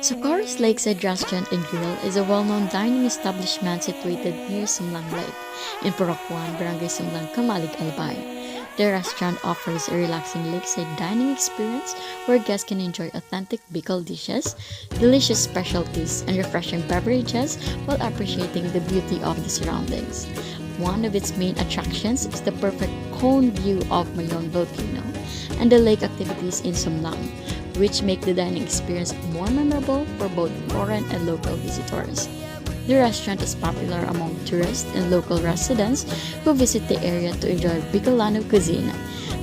Socorro's Lakeside Restaurant and Grill is a well-known dining establishment situated near Sumlang Lake in Purakuan, Barangay Sumlang, Kamalig, Albay. The restaurant offers a relaxing lakeside dining experience where guests can enjoy authentic Bicol dishes, delicious specialties, and refreshing beverages while appreciating the beauty of the surroundings. One of its main attractions is the perfect cone view of Mayon Volcano and the lake activities in Sumlang, which make the dining experience more memorable for both foreign and local visitors. The restaurant is popular among tourists and local residents who visit the area to enjoy Bicolano cuisine,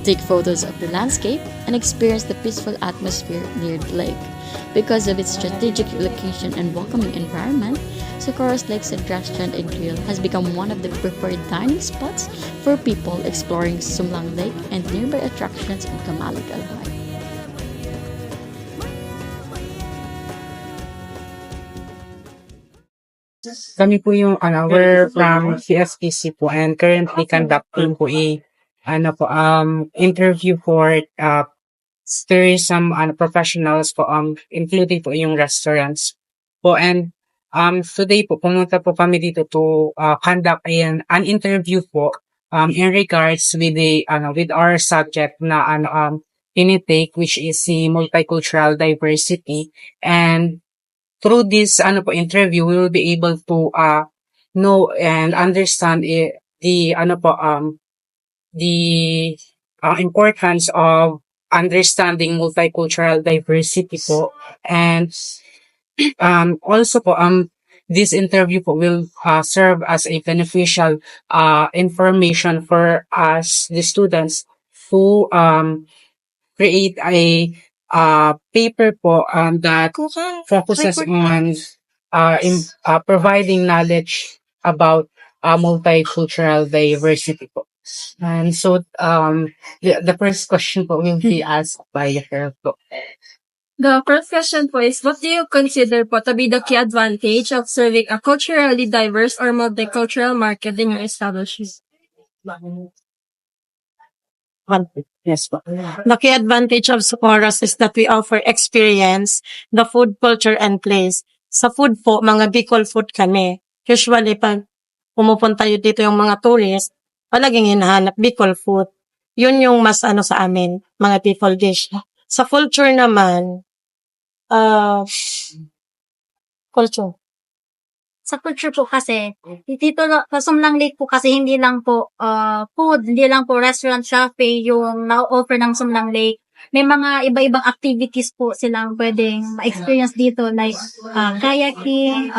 take photos of the landscape, and experience the peaceful atmosphere near the lake. Because of its strategic location and welcoming environment, Socorro's Lakeside Restaurant and Grill has become one of the preferred dining spots for people exploring Sumlang Lake and nearby attractions in Kamalig, Albay. Kami po yung we're from CSPC po and currently conducting po interview for tourism professionals po including po yung restaurants po and today po pumunta po kami dito to conduct an interview po in regards with the with our subject na tinitake, which is the multicultural diversity. And through this interview, we will be able to know and understand the importance of understanding multicultural diversity po. And also po this interview po will serve as a beneficial information for us, the students, to create a paper po that focuses on providing knowledge about multicultural diversity po. And so the first question po will be asked by her po. The first question po is, what do you consider po to be the key advantage of serving a culturally diverse or multicultural market in your establishment? Yes po. The key advantage of Socorro's is that we offer experience, the food, culture, and place. Sa food po, mga Bicol food kami. Usually, pag pumupunta yun dito yung mga tourist, palaging hinahanap Bicol food. Yun yung mas sa amin, mga Bicol dish. Sa culture naman, culture. Sa culture po kasi, dito sa Sumlang Lake po kasi hindi lang po food, hindi lang po restaurant, cafe yung na-offer ng Sumlang Lake. May mga iba-ibang activities po silang pwedeng ma-experience dito like kayaking,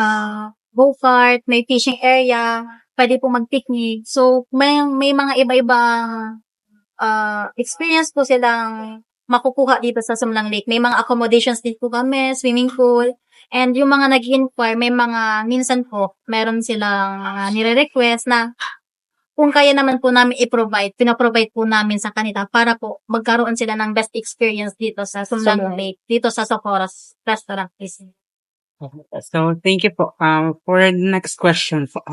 go-kart, may fishing area, pwede po mag-picnic. So, may mga iba-ibang experience po silang makukuha dito sa Sumlang Lake. May mga accommodations din po kami, swimming pool. And yung mga nag-inquire, may mga, minsan po, meron silang nire-request na kung kaya naman po namin i-provide, pinaprovide po namin sa kanila para po magkaroon sila ng best experience dito sa Sumlang Lake, dito sa Socorro's Restaurant. So, thank you po. For the next question po,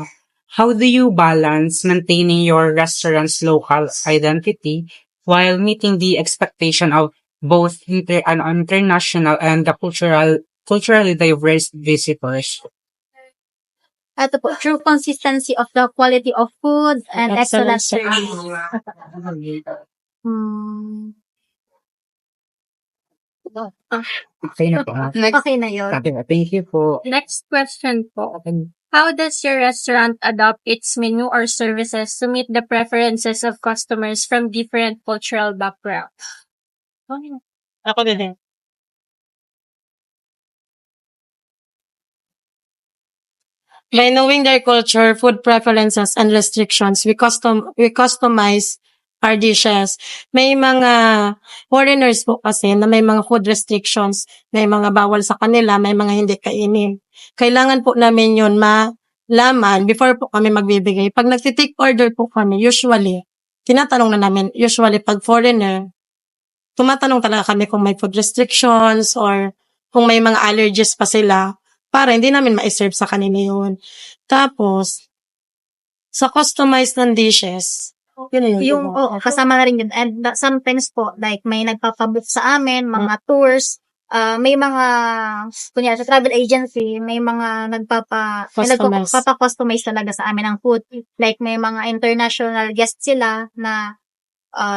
how do you balance maintaining your restaurant's local identity while meeting the expectation of both international and the culturally diverse visitors? Ito po, true consistency of the quality of food and excellent service. Okay na po. Okay na yun. Thank you po. Next question po. How does your restaurant adopt its menu or services to meet the preferences of customers from different cultural backgrounds? Ako din. By knowing their culture, food preferences, and restrictions, we customize our dishes. May mga foreigners po kasi na may mga food restrictions, may mga bawal sa kanila, may mga hindi kainin. Kailangan po namin yun malaman before po kami magbibigay. Pag nagtitake order po kami, usually, tinatanong na namin, usually pag foreigner, tumatanong talaga kami kung may food restrictions or kung may mga allergies pa sila para hindi namin ma-serve sa kanila yun. Tapos, sa customized ng dishes, Kasama na rin yun. And sometimes po, like, may nagpapabook sa amin, mga tours, may mga, kunyari sa travel agency, may mga Customize. nagpapa-customize talaga sa amin ng food. Like, may mga international guests sila na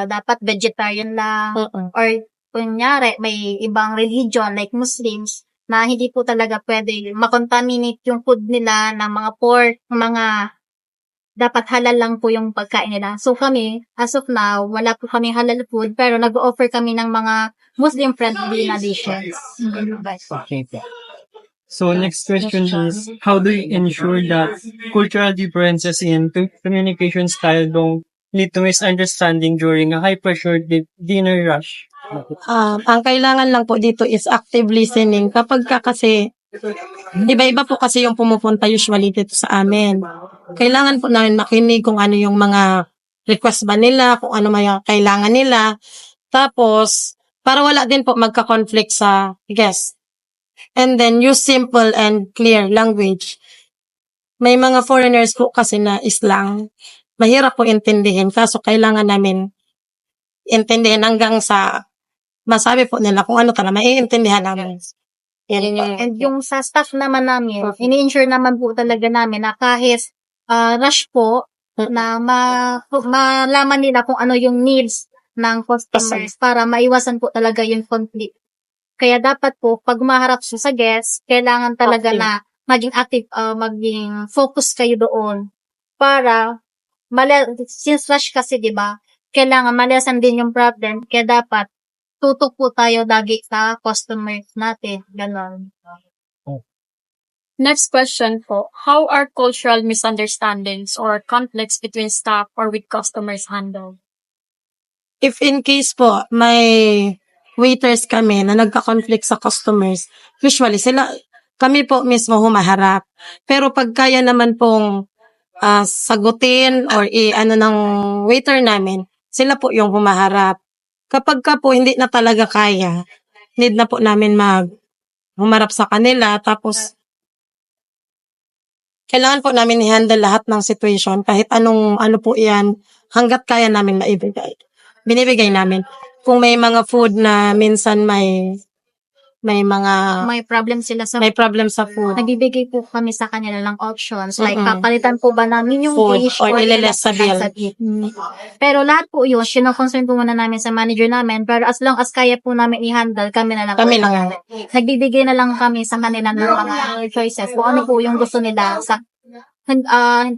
dapat vegetarian lang. Oo. Or, kunyari, may ibang religion, like Muslims, na hindi po talaga pwede makontaminate yung food nila ng mga pork, mga dapat halal lang po yung pagkain nila. So kami, as of now, wala po kami halal food, pero nag-offer kami ng mga Muslim-friendly na dishes. Okay po. So next question is, how do you ensure that cultural differences in communication style don't lead to misunderstanding during a high-pressure dinner rush? Ang kailangan lang po dito is active listening. Kapag kasi, iba-iba po kasi yung pumupunta usually dito sa amin. Kailangan po namin makinig kung ano yung mga request ba nila, kung ano may kailangan nila. Tapos, para wala din po magka-conflict sa guest. And then, use simple and clear language. May mga foreigners po kasi na islang. Mahirap po intindihin, kaso kailangan namin intindihin hanggang sa masabi po nila kung ano talaga maiintindihan namin. Yan yung And yung sa staff naman namin, ini-ensure naman po talaga namin na kahit rush po, na malaman nila kung ano yung needs ng customers para maiwasan po talaga yung conflict. Kaya dapat po, pag maharap siya sa guest, kailangan talaga na maging active, maging focus kayo doon. Para, since rush kasi, di ba, kailangan malesan din yung problem. Kaya dapat, tutok po tayo lagi sa customers natin. Ganon. Next question po. How are cultural misunderstandings or conflicts between staff or with customers handled? if in case po, may waiters kami na nagka-conflict sa customers, usually kami po mismo humaharap. Pero pag kaya naman pong sagutin or ano ng waiter namin, sila po yung humaharap. Kapag ka po hindi na talaga kaya, need na po namin humarap sa kanila, tapos kailangan po namin i-handle lahat ng situation, kahit ano po yan, hanggat kaya namin maibigay. Binibigay namin. Kung may mga food na minsan may May problem sila sa problem sa food, nagbibigay po kami sa kanila ng options. Like, papalitan po ba namin yung Food dish or or ililess sa bill. Pero lahat po yun, sino-concern po muna namin sa manager namin. Pero as long as kaya po namin i-handle, kami na lang. Kami lang. Nagbibigay na lang kami sa kanila ng mga choices. Kung ano po yung gusto nila.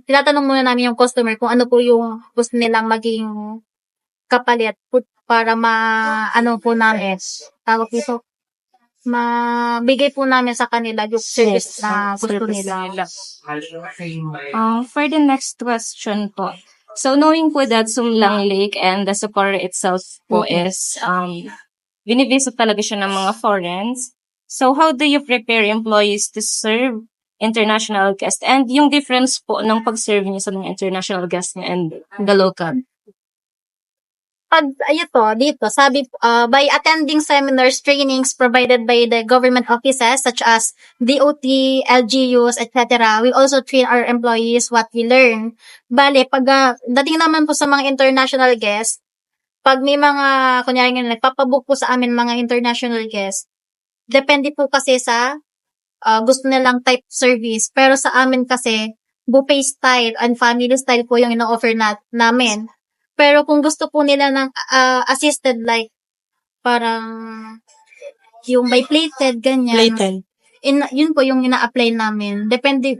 Tinatanong muna namin yung customer kung ano po yung gusto nilang maging kapalit para ano po namin. Tawag dito, mabigay po namin sa kanila yung service na gusto nila. For the next question po. So, knowing po that Sumlang Lake and the Socorro itself po is, binivisit talaga siya ng mga foreigners. So, how do you prepare employees to serve international guests? And yung difference po ng pag-serve niyo sa mga international guests niya and the local? Dito, sabi, by attending seminars, trainings provided by the government offices such as DOT, LGUs, etc., we also train our employees what we learn. Bale, pag dating naman po sa mga international guests, pag may mga, kunyari nga, nagpapabook po sa amin mga international guests, depende po kasi sa gusto nilang type service. Pero sa amin kasi, buffet style and family style po yung ino-offer namin. Pero kung gusto po nila ng assisted, like, parang yung by plated, ganyan. Plated. Yun po yung ina-apply namin.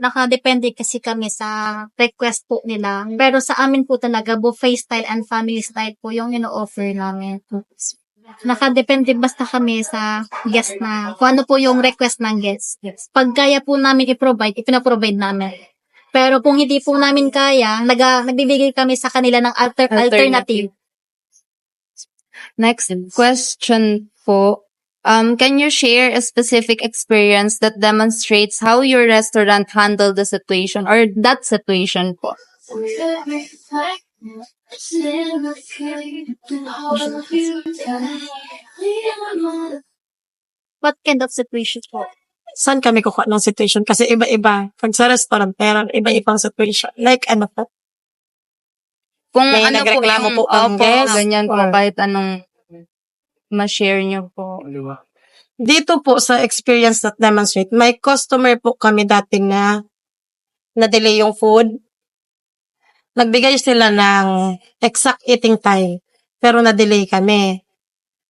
Nakadepende kasi kami sa request po nila. Pero sa amin po talaga, buffet style and family style po yung ino-offer namin. Nakadepende basta kami sa guest na, kung ano po yung request ng guest. Pag kaya po namin i-provide, ipina-provide namin. Pero kung hindi po namin kaya, nagbibigay kami sa kanila ng alternative. Next question po. Can you share a specific experience that demonstrates how your restaurant handled the situation or that situation po? What kind of situation po? Saan kami kukuha ng situation? Kasi iba-iba. Pag sa restaurant, pero iba-ibang situation. Like, ano po? Kung May ano po nagreklamo yung po ang guest, ganyan po, or- kahit anong ma-share nyo po. Dito po sa experience that demonstrate, may customer po kami dating na na-delay yung food. Nagbigay sila ng exact eating time, pero na-delay kami.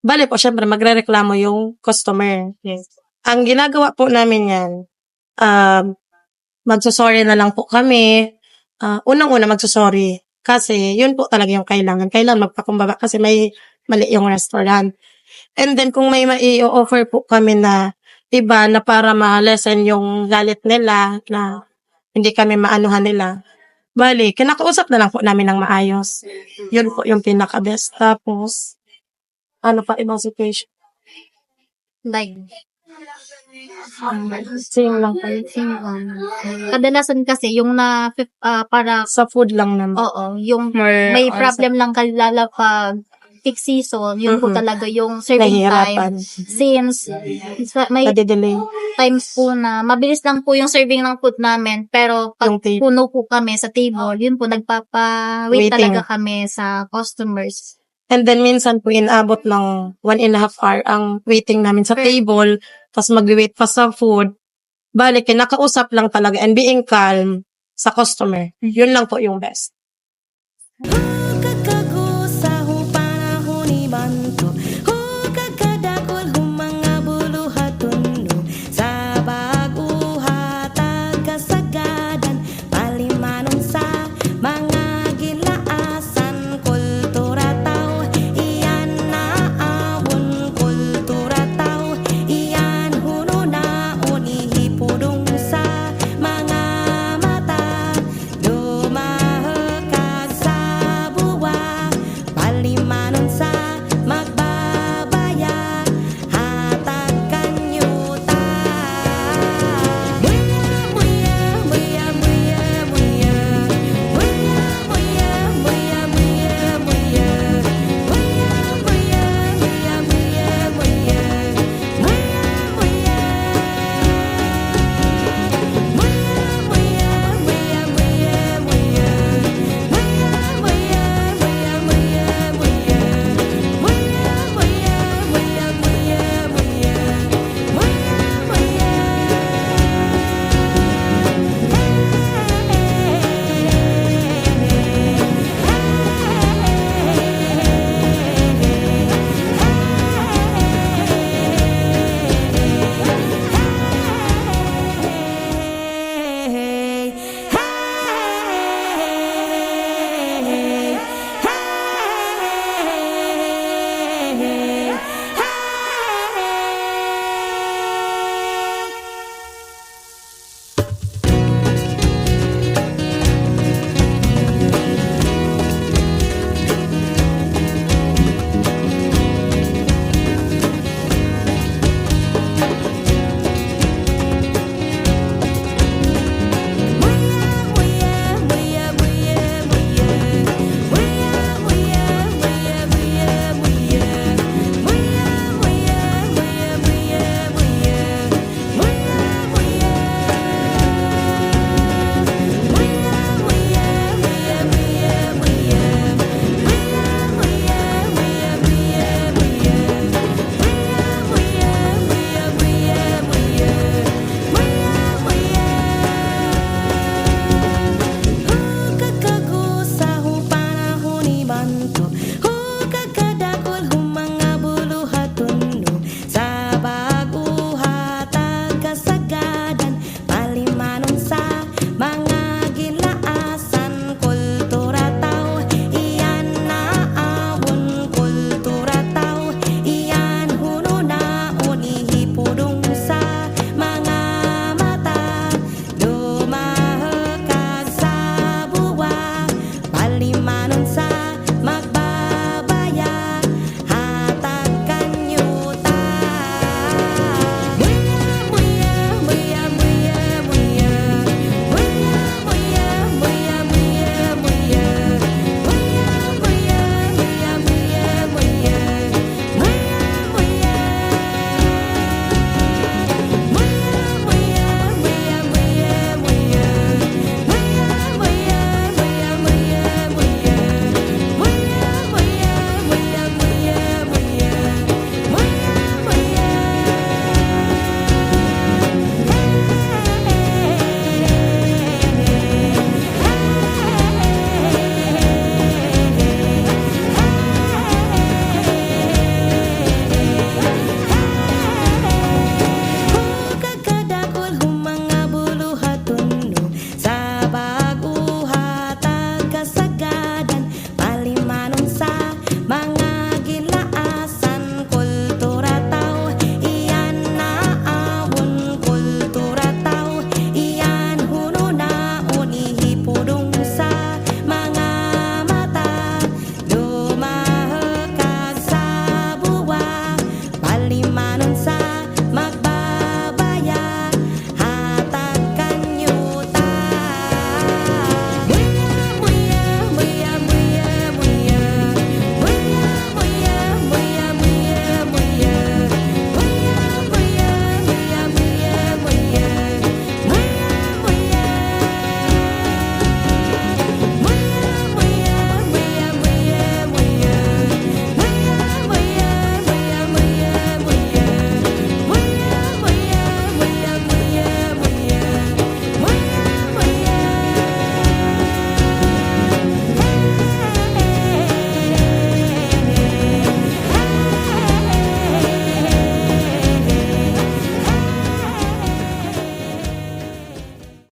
Bale po, syempre, magrereklamo yung customer. Yes. Ang ginagawa po namin yan, magsusorry na lang po kami. Unang-una magsusorry. Kasi yun po talaga yung kailangan. Kailangan magpakumbaba kasi may mali yung restaurant. And then kung may mai-offer po kami na iba na para ma-lessen yung galit nila na hindi kami maanuhan nila, bali, kinakausap na lang po namin ng maayos. Yun po yung pinaka-best. Tapos, ano pa ibang situation? Like, Same lang po. kadalasan kasi yung para, Sa food lang naman. oo, yung More may on problem lang kalala pag peak season, yun po Mm-mm. talaga yung serving time. Nahihirapan. Since may Nade-delay. times po na mabilis lang po yung serving ng food namin, pero pag Yung table. puno po kami sa table, yun po nagpapa-wait Waiting. talaga kami sa customers. And then minsan po inabot ng 1.5 hour ang waiting namin sa table, tapos mag-wait pa sa food. Bale, kinakausap lang talaga and being calm sa customer. Yun lang po yung best.